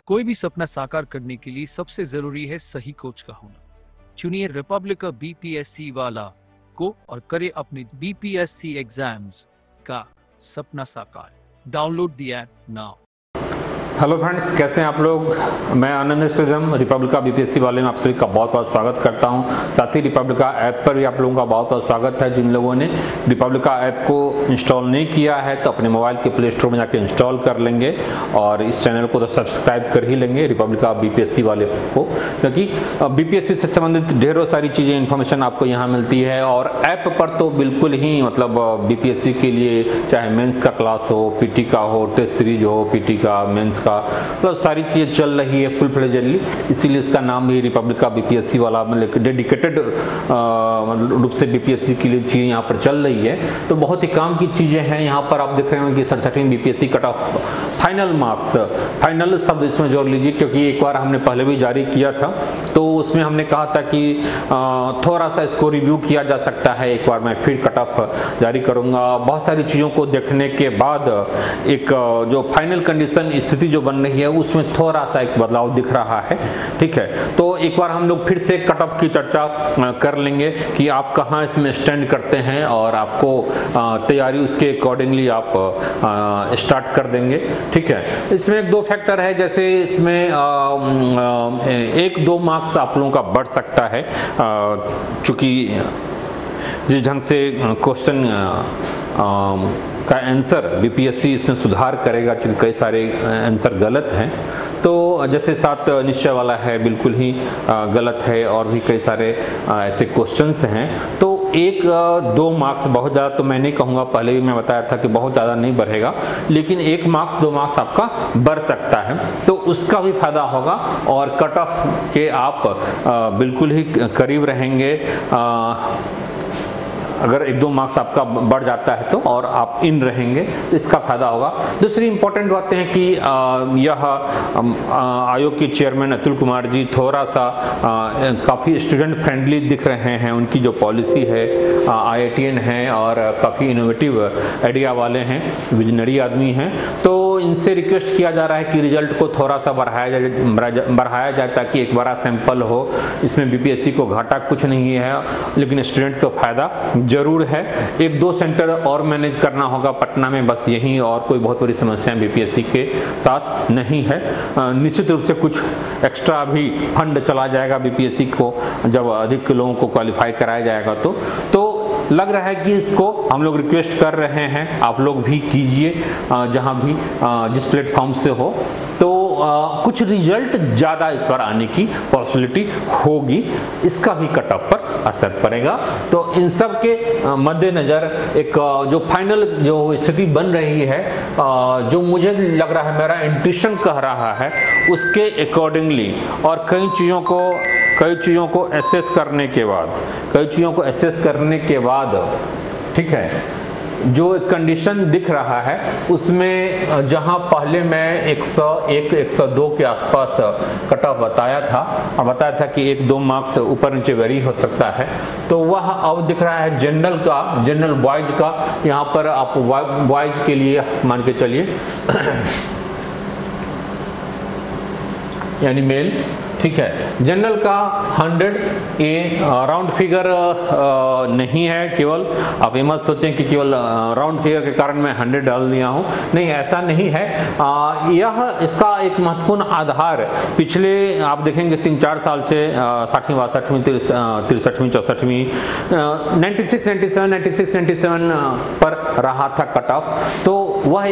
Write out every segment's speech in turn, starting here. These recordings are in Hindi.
कोई भी सपना साकार करने के लिए सबसे जरूरी है सही कोच का होना। चुनिए रिपब्लिका बीपीएससी वाला को और करे अपने बीपीएससी एग्जाम्स का सपना साकार। Download the app now. Hello friends, कैसे हैं आप लोग। मैं आनंद स्टेजम रिपब्लिका बीपीएससी वाले में आप सभी का बहुत बहुत स्वागत करता हूं। साथ ही रिपब्लिका ऐप पर भी आप लोगों का बहुत बहुत स्वागत है। जिन लोगों ने रिपब्लिका ऐप को इंस्टॉल नहीं किया है तो अपने मोबाइल के प्ले स्टोर में जाकर इंस्टॉल कर लेंगे और इस चैनल को तो सब्सक्राइब कर ही लेंगे, रिपब्लिका बीपीएससी वाले को, क्योंकि बीपीएससी से संबंधित ढेरों सारी चीज़ें इन्फॉर्मेशन आपको यहाँ मिलती है। और ऐप पर तो बिल्कुल ही मतलब बीपीएससी के लिए चाहे मेंस का क्लास हो, पीटी का हो, टेस्ट सीरीज हो, पीटी का, मेंस का, तो सारी चीज़ें चल रही है फुल फ्लेजेडली। इसीलिए इसका नाम भी रिपब्लिका बीपीएससी वाला, मतलब डेडिकेटेड मतलब रूप से बीपीएससी के लिए चीज़ें यहाँ पर चल रही है। तो बहुत ही काम की चीज़ें हैं। यहाँ पर आप देख रहे हो कि 67 BPSC cut off final marks, final शब्द इसमें जोड़ लीजिए, क्योंकि एक बार हमने पहले भी जारी किया था तो उसमें हमने कहा था कि थोड़ा सा इसको रिव्यू किया जा सकता है। एक बार मैं फिर कट ऑफ जारी करूँगा। बहुत सारी चीज़ों को देखने के बाद एक जो फाइनल कंडीशन स्थिति जो बन रही है उसमें थोड़ा सा एक बदलाव दिख रहा है। ठीक है, तो एक बार हम लोग फिर से कट ऑफ की चर्चा कर लेंगे कि आप कहाँ इसमें स्टैंड करते हैं और आपको तैयारी उसके अकॉर्डिंगली आप स्टार्ट कर देंगे। ठीक है, इसमें एक दो फैक्टर है, जैसे इसमें 1-2 मार्क्स आप लोगों का बढ़ सकता है, चूँकि जिस ढंग से क्वेश्चन का आंसर बीपीएससी इसमें सुधार करेगा, क्योंकि कई सारे आंसर गलत हैं। तो जैसे 7 निश्चय वाला है बिल्कुल ही गलत है, और भी कई सारे ऐसे क्वेश्चंस हैं। तो 1-2 मार्क्स बहुत ज़्यादा तो मैं नहीं कहूँगा, पहले भी मैं बताया था कि बहुत ज़्यादा नहीं बढ़ेगा, लेकिन 1 मार्क्स 2 मार्क्स आपका बढ़ सकता है, तो उसका भी फायदा होगा और कट ऑफ के आप बिल्कुल ही करीब रहेंगे। अगर 1-2 मार्क्स आपका बढ़ जाता है तो, और आप इन रहेंगे तो इसका फायदा होगा। दूसरी इंपॉर्टेंट बातें हैं कि यह आयोग के चेयरमैन अतुल कुमार जी थोड़ा सा काफ़ी स्टूडेंट फ्रेंडली दिख रहे हैं। उनकी जो पॉलिसी है, IITian है और काफ़ी इनोवेटिव आइडिया वाले हैं, विजनरी आदमी हैं। तो इनसे रिक्वेस्ट किया जा रहा है कि रिजल्ट को थोड़ा सा बढ़ाया जाए ताकि एक बड़ा सैंपल हो। इसमें बीपीएससी को घाटा कुछ नहीं है, लेकिन स्टूडेंट को फायदा जरूर है। 1-2 सेंटर और मैनेज करना होगा पटना में, बस यही, और कोई बहुत बड़ी समस्या बीपीएससी के साथ नहीं है। निश्चित रूप से कुछ एक्स्ट्रा भी फंड चला जाएगा बीपीएससी को जब अधिक लोगों को क्वालिफाई कराया जाएगा तो लग रहा है कि इसको हम लोग रिक्वेस्ट कर रहे हैं, आप लोग भी कीजिए जहां भी जिस प्लेटफॉर्म से हो। तो कुछ रिजल्ट ज़्यादा इस बार आने की पॉसिबिलिटी होगी, इसका भी कट ऑफ पर असर पड़ेगा। तो इन सब के मद्देनज़र एक जो फाइनल जो स्थिति बन रही है, जो मुझे लग रहा है, मेरा इंट्यूशन कह रहा है, उसके अकॉर्डिंगली और कई चीज़ों को एसेस करने के बाद ठीक है, जो कंडीशन दिख रहा है उसमें जहां पहले मैं 101-102 के आसपास कट ऑफ बताया था कि 1-2 मार्क्स ऊपर नीचे वेरी हो सकता है, तो वह अब दिख रहा है जनरल बॉयज का। यहाँ पर आप बॉयज के लिए मान के चलिए यानी मेल, ठीक है, जनरल का 100, ये राउंड फिगर नहीं है। केवल आप ये मत सोचें कि केवल राउंड फिगर के कारण मैं 100 डाल दिया हूँ, नहीं, ऐसा नहीं है। यह इसका एक महत्वपूर्ण आधार पिछले आप देखेंगे 3-4 साल से 60वीं 62वीं 63वीं 64वीं 96-97 पर रहा था कट ऑफ। तो वह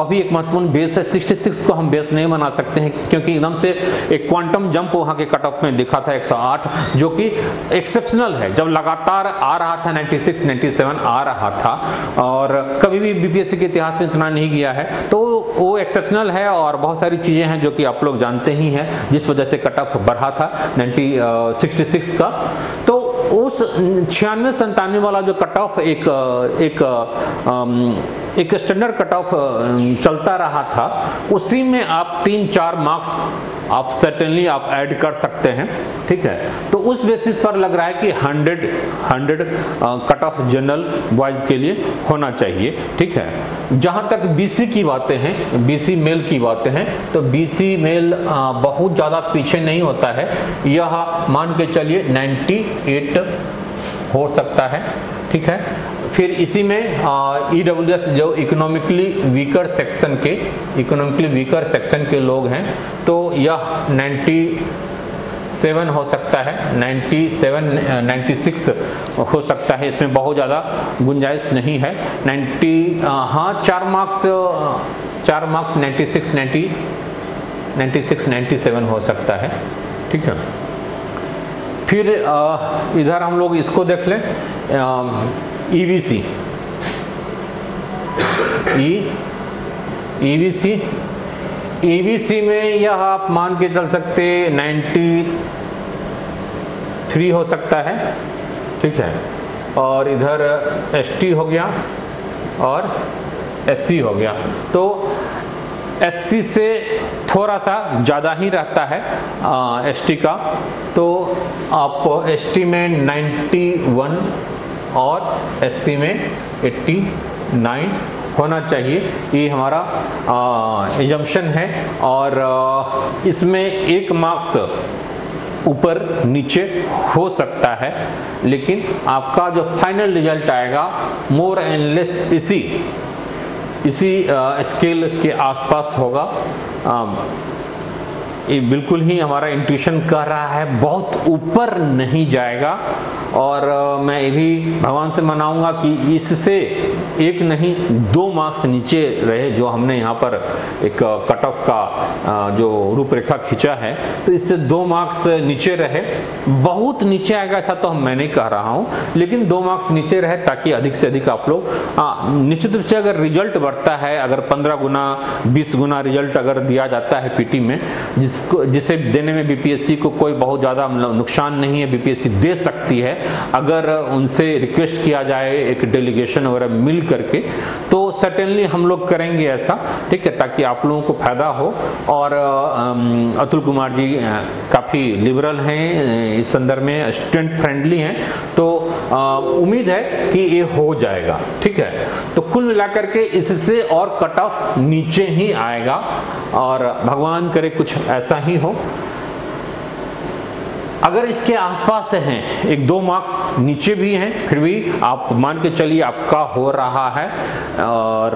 भी एक महत्वपूर्ण बेस है। 66 को हम बेस नहीं बना सकते हैं, क्योंकि एकदम से एक क्वांटम जंप वहां के कट ऑफ में दिखा था 108, जो कि एक्सेप्शनल है। जब लगातार आ रहा था 96-97 आ रहा था, और कभी भी बीपीएससी के इतिहास में इतना नहीं गया है, तो वो एक्सेप्शनल है। और बहुत सारी चीजें हैं जो कि आप लोग जानते ही हैं, जिस वजह से कट ऑफ बढ़ा था 66 का। तो उस 96-97 वाला जो कट ऑफ एक स्टैंडर्ड कट ऑफ चलता रहा था, उसी में आप 3-4 मार्क्स आप सर्टेनली आप ऐड कर सकते हैं। ठीक ठीक है। तो उस बेसिस पर लग रहा है कि 100 कट ऑफ जनरल बॉयज़ के लिए होना चाहिए, ठीक है। जहाँ तक बीसी की बातें हैं, बीसी मेल की बातें हैं, तो बीसी मेल बहुत ज़्यादा पीछे नहीं होता है, यह मान के चलिए 98 हो सकता है, ठीक है। फिर इसी में EWS जो इकोनॉमिकली वीकर सेक्शन के लोग हैं, तो यह 97 हो सकता है, 96 हो सकता है, इसमें बहुत ज़्यादा गुंजाइश नहीं है। 4 मार्क्स 96 97 हो सकता है, ठीक है। फिर इधर हम लोग इसको देख लें, EVC में यह आप मान के चल सकते 93 हो सकता है, ठीक है। और इधर ST हो गया और SC हो गया, तो SC से थोड़ा सा ज़्यादा ही रहता है ST का, तो आप ST में 91 और SC में 89 होना चाहिए, ये हमारा एजम्पशन है। और इसमें 1 मार्क्स ऊपर नीचे हो सकता है, लेकिन आपका जो फाइनल रिजल्ट आएगा मोर एंड लेस इसी स्केल के आसपास होगा। ये बिल्कुल ही हमारा इंट्यूशन कह रहा है बहुत ऊपर नहीं जाएगा, और मैं ये भी भगवान से मनाऊंगा कि इससे 1 नहीं 2 मार्क्स नीचे रहे, जो हमने यहाँ पर एक कट ऑफ का जो रूपरेखा खींचा है, तो इससे 2 मार्क्स नीचे रहे। बहुत नीचे आएगा ऐसा तो मैं नहीं कह रहा हूँ, लेकिन 2 मार्क्स नीचे रहे, ताकि अधिक से अधिक आप लोग निश्चित रूप से अगर रिजल्ट बढ़ता है, अगर 15 गुना 20 गुना रिजल्ट अगर दिया जाता है पीटी में, जिसे देने में बीपीएससी को कोई बहुत ज़्यादा नुकसान नहीं है, बीपीएससी दे सकती है अगर उनसे रिक्वेस्ट किया जाए एक डेलीगेशन वगैरह मिल करके, तो सर्टेनली हम लोग करेंगे ऐसा, ठीक है, ताकि आप लोगों को फायदा हो। और अतुल कुमार जी काफ़ी लिबरल हैं इस संदर्भ में, स्टूडेंट फ्रेंडली हैं, तो उम्मीद है कि ये हो जाएगा, ठीक है। तो कुल मिलाकर के इससे और कट ऑफ नीचे ही आएगा, और भगवान करे कुछ ऐसा ही हो। अगर इसके आसपास से हैं, 1-2 मार्क्स नीचे भी हैं, फिर भी आप मान के चलिए आपका हो रहा है, और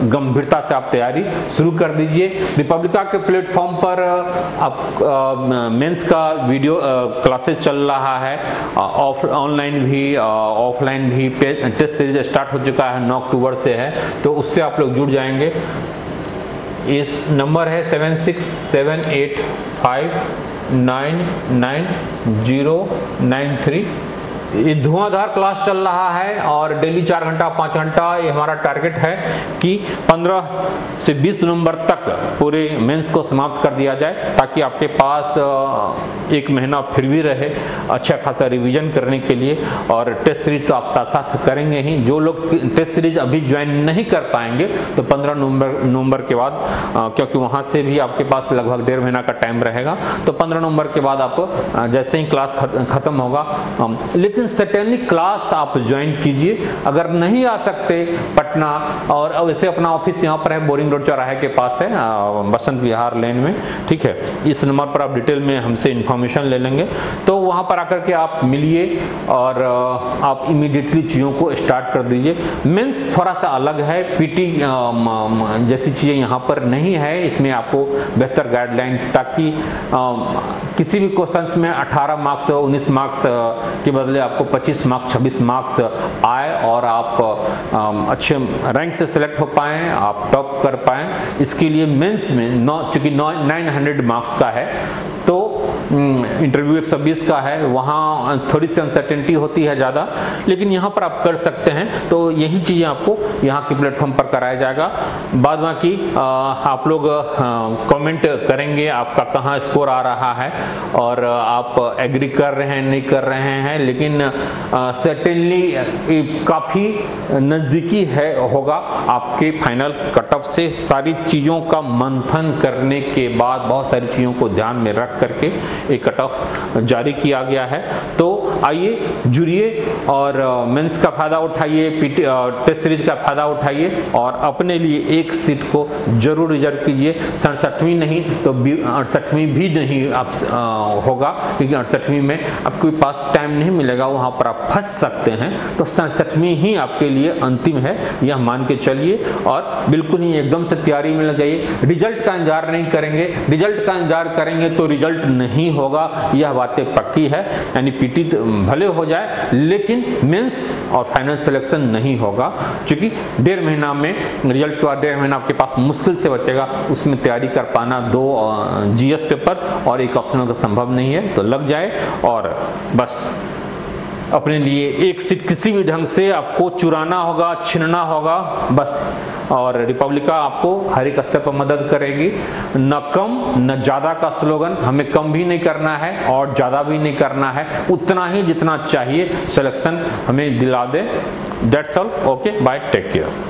गंभीरता से आप तैयारी शुरू कर दीजिए। रिपब्लिका के प्लेटफॉर्म पर आप मेंस का वीडियो क्लासेस चल रहा है, ऑनलाइन भी ऑफलाइन भी। टेस्ट सीरीज स्टार्ट हो चुका है, 9 अक्टूबर से है, तो उससे आप लोग जुड़ जाएंगे। इस नंबर है 7678599093। ये धुआंधार क्लास चल रहा है, और डेली 4 घंटा 5 घंटा ये हमारा टारगेट है कि 15 से 20 नवंबर तक पूरे मेंस को समाप्त कर दिया जाए, ताकि आपके पास 1 महीना फिर भी रहे अच्छा खासा रिवीजन करने के लिए। और टेस्ट सीरीज तो आप साथ साथ करेंगे ही। जो लोग टेस्ट सीरीज अभी ज्वाइन नहीं कर पाएंगे, तो 15 नवंबर के बाद, क्योंकि वहाँ से भी आपके पास लगभग 1.5 महीना का टाइम रहेगा, तो 15 नवंबर के बाद आप जैसे ही क्लास खत्म होगा, लेकिन सर्टेनली क्लास आप ज्वाइन कीजिए। अगर नहीं आ सकते पटना, और वैसे अपना ऑफिस यहाँ पर है, बोरिंग रोड चौराहे के पास है, बसंत विहार लेन में, ठीक है। इस नंबर पर आप डिटेल में हमसे इंफॉर्मेशन ले लेंगे, तो वहाँ पर आकर के आप मिलिए और आप इमीडिएटली चीज़ों को स्टार्ट कर दीजिए। मेंस थोड़ा सा अलग है, पीटी जैसी चीज़ें यहाँ पर नहीं है, इसमें आपको बेहतर गाइडलाइन, ताकि किसी भी क्वेश्चंस में 18 मार्क्स 19 मार्क्स के बदले आपको 25 मार्क्स 26 मार्क्स आए, और आप अच्छे रैंक से सेलेक्ट हो पाएँ, आप टॉप कर पाएँ। इसके लिए मेंस में चूँकि 900 मार्क्स का है, तो इंटरव्यू 120 का है, वहाँ थोड़ी सी अनसर्टेनिटी होती है ज़्यादा, लेकिन यहाँ पर आप कर सकते हैं। तो यही चीज़ें आपको यहाँ के प्लेटफॉर्म पर कराया जाएगा। बाद बाकी आप लोग कमेंट करेंगे आपका कहाँ स्कोर आ रहा है, और आप एग्री कर रहे हैं नहीं कर रहे हैं, लेकिन सर्टेनली काफ़ी नज़दीकी है होगा आपके फाइनल कट ऑफ से। सारी चीज़ों का मंथन करने के बाद, बहुत सारी चीज़ों को ध्यान में रख करके एक कट ऑफ जारी किया गया है। तो आइए जुड़िए और मेंस का फायदा उठाइए, टेस्ट सीरीज का फायदा उठाइए और अपने लिए एक सीट को जरूर रिजर्व कीजिए। 67वीं नहीं तो 68वीं भी नहीं आप होगा, क्योंकि 68वीं में आपके पास टाइम नहीं मिलेगा, वहां पर आप फंस सकते हैं। तो 67वीं ही आपके लिए अंतिम है, यह मान के चलिए और बिल्कुल ही एकदम से तैयारी में लग जाइए। रिजल्ट का इंतजार नहीं करेंगे, रिजल्ट का इंतजार करेंगे तो रिजल्ट नहीं होगा, यह बातें पक्की है। यानी पीटी भले हो जाए लेकिन मेंस और फाइनल सिलेक्शन नहीं होगा, क्योंकि 1.5 महीना में रिजल्ट के बाद 1.5 महीना आपके पास मुश्किल से बचेगा, उसमें तैयारी कर पाना 2 जीएस पेपर और एक ऑप्शनल का संभव नहीं है। तो लग जाए और बस अपने लिए एक सीट किसी भी ढंग से आपको चुराना होगा, छीनना होगा बस। और रिपब्लिका आपको हर एक स्तर पर मदद करेगी। न कम न ज़्यादा का स्लोगन, हमें कम भी नहीं करना है और ज़्यादा भी नहीं करना है, उतना ही जितना चाहिए सिलेक्शन हमें दिला दे। That's all, okay, bye, take care.